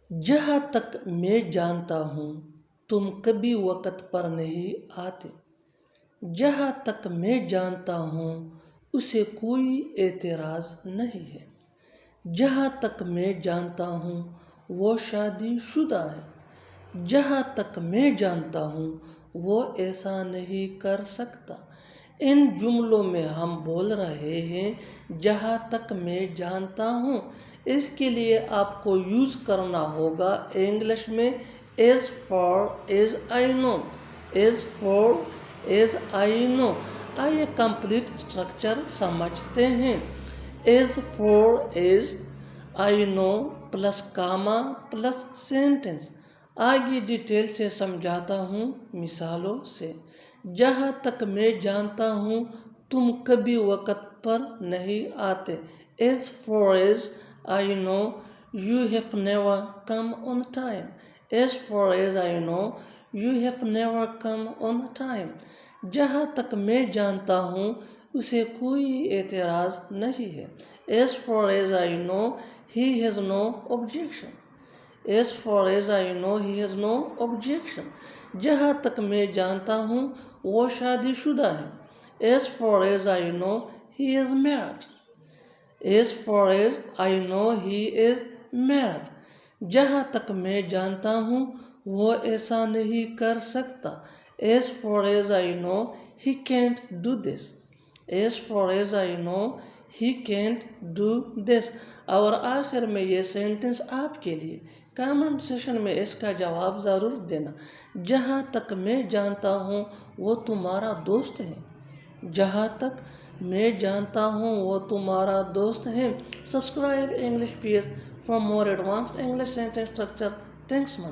جہاں تک میں جانتا ہوں تم کبھی وقت پر نہیں آتے، جہاں تک میں جانتا ہوں اسے کوئی اعتراض نہیں ہے، جہاں تک میں جانتا ہوں وہ شادی شدہ ہے، جہاں تک میں جانتا ہوں وہ ایسا نہیں کر سکتا۔ ان جملوں میں ہم بول رہے ہیں جہاں تک میں جانتا ہوں۔ اس کے لیے آپ کو یوز کرنا ہوگا انگلش میں as far as I know، as far as I know۔ آئیے کمپلیٹ اسٹرکچر سمجھتے ہیں۔ as far as I know plus Cama plus sentence. آگے ڈیٹیل سے سمجھاتا ہوں مثالوں سے۔ جہاں تک میں جانتا ہوں تم کبھی وقت پر نہیں آتے۔ as far as I know you have never come on time۔ as far as I know you have never come on time۔ جہاں تک میں جانتا ہوں اسے کوئی اعتراض نہیں ہے۔ as far as I know he has no objection۔ as far as I know he has no objection۔ جہاں تک میں جانتا ہوں وہ شادی شدہ ہے۔ as far as I know he is married۔ as far as I know he is married۔ جہاں تک میں جانتا ہوں وہ ایسا نہیں کر سکتا۔ as far as I know he can't do this۔ as far as I know he can't do this۔ اور آخر میں یہ سینٹنس آپ کے لیے، کامنٹ سیکشن میں اس کا جواب ضرور دینا۔ جہاں تک میں جانتا ہوں وہ تمہارا دوست ہے۔ جہاں تک میں جانتا ہوں وہ تمہارا دوست ہے۔ Subscribe English pace for more advance English sentence structure. Thanks من۔